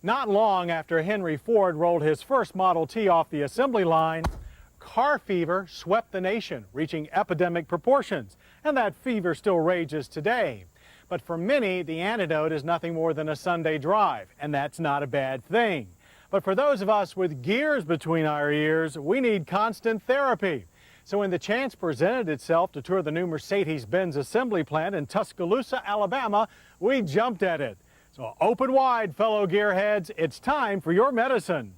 Not long after Henry Ford rolled his first Model T off the assembly line, car fever swept the nation, reaching epidemic proportions, and that fever still rages today. But for many, the antidote is nothing more than a Sunday drive, and that's not a bad thing. But for those of us with gears between our ears, we need constant therapy. So when the chance presented itself to tour the new Mercedes-Benz assembly plant in Tuscaloosa, Alabama, we jumped at it. So open wide, fellow gearheads, it's time for your medicine.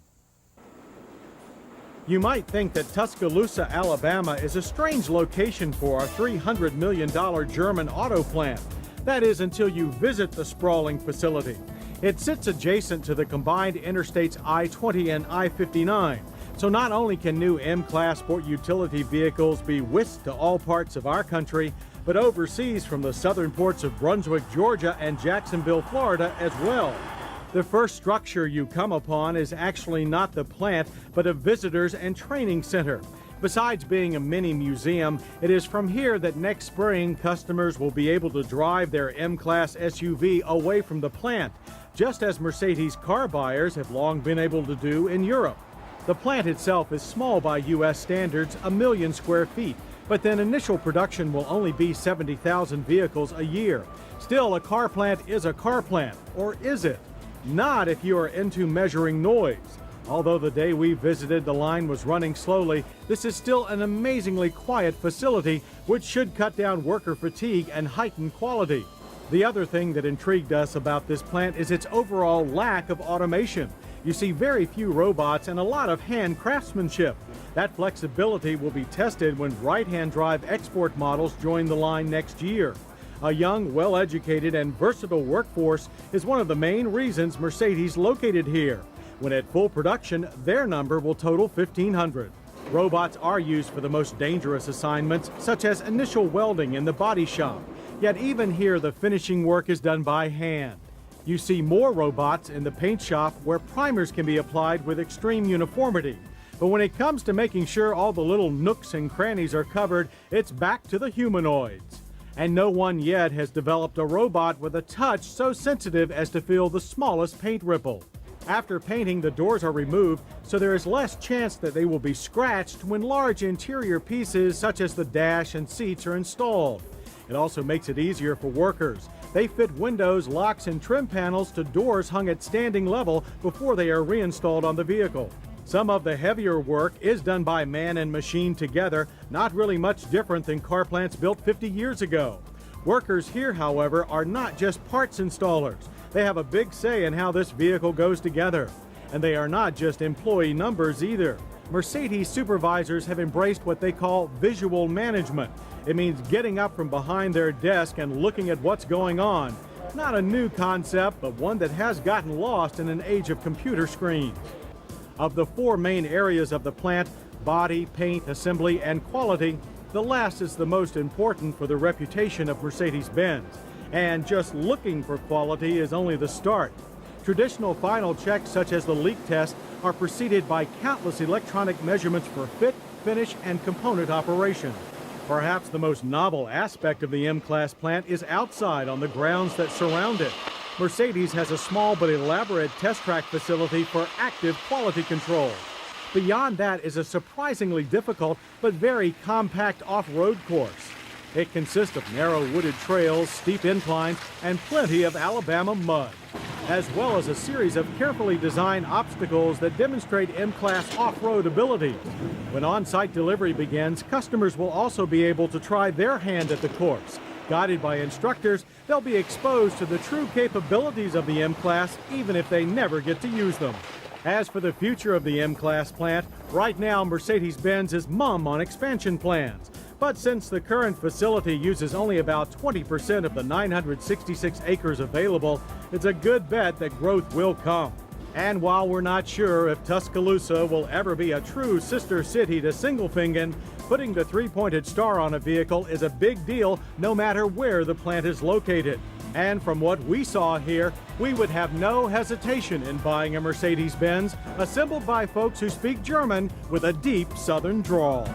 You might think that Tuscaloosa, Alabama is a strange location for a $300 million German auto plant. That is until you visit the sprawling facility. It sits adjacent to the combined interstates I-20 and I-59. So not only can new M-Class sport utility vehicles be whisked to all parts of our country, but overseas from the southern ports of Brunswick, Georgia and Jacksonville, Florida as well. The first structure you come upon is actually not the plant, but a visitors and training center. Besides being a mini museum, it is from here that next spring customers will be able to drive their M-Class SUV away from the plant, just as Mercedes car buyers have long been able to do in Europe. The plant itself is small by U.S. standards, 1 million square feet. But then initial production will only be 70,000 vehicles a year. Still, a car plant is a car plant, or is it? Not if you are into measuring noise. Although the day we visited the line was running slowly, this is still an amazingly quiet facility which should cut down worker fatigue and heighten quality. The other thing that intrigued us about this plant is its overall lack of automation. You see very few robots and a lot of hand craftsmanship. That flexibility will be tested when right-hand drive export models join the line next year. A young, well-educated, and versatile workforce is one of the main reasons Mercedes located here. When at full production, their number will total 1,500. Robots are used for the most dangerous assignments, such as initial welding in the body shop. Yet even here, the finishing work is done by hand. You see more robots in the paint shop where primers can be applied with extreme uniformity. But when it comes to making sure all the little nooks and crannies are covered, it's back to the humanoids. And no one yet has developed a robot with a touch so sensitive as to feel the smallest paint ripple. After painting, the doors are removed, so there is less chance that they will be scratched when large interior pieces such as the dash and seats are installed. It also makes it easier for workers. They fit windows, locks, and trim panels to doors hung at standing level before they are reinstalled on the vehicle. Some of the heavier work is done by man and machine together, not really much different than car plants built 50 years ago. Workers here, however, are not just parts installers. They have a big say in how this vehicle goes together. And they are not just employee numbers either. Mercedes supervisors have embraced what they call visual management. It means getting up from behind their desk and looking at what's going on. Not a new concept, but one that has gotten lost in an age of computer screens. Of the 4 main areas of the plant, body, paint, assembly, and quality, the last is the most important for the reputation of Mercedes-Benz. And just looking for quality is only the start. Traditional final checks such as the leak test are preceded by countless electronic measurements for fit, finish, and component operation. Perhaps the most novel aspect of the M-Class plant is outside on the grounds that surround it. Mercedes has a small but elaborate test track facility for active quality control. Beyond that is a surprisingly difficult but very compact off-road course. It consists of narrow wooded trails, steep inclines, and plenty of Alabama mud, as well as a series of carefully designed obstacles that demonstrate M-Class off-road abilities. When on-site delivery begins, customers will also be able to try their hand at the course. Guided by instructors, they'll be exposed to the true capabilities of the M-Class, even if they never get to use them. As for the future of the M-Class plant, right now Mercedes-Benz is mum on expansion plans. But since the current facility uses only about 20% of the 966 acres available, it's a good bet that growth will come. And while we're not sure if Tuscaloosa will ever be a true sister city to Singlefingen, putting the 3-pointed star on a vehicle is a big deal no matter where the plant is located. And from what we saw here, we would have no hesitation in buying a Mercedes-Benz assembled by folks who speak German with a deep southern drawl.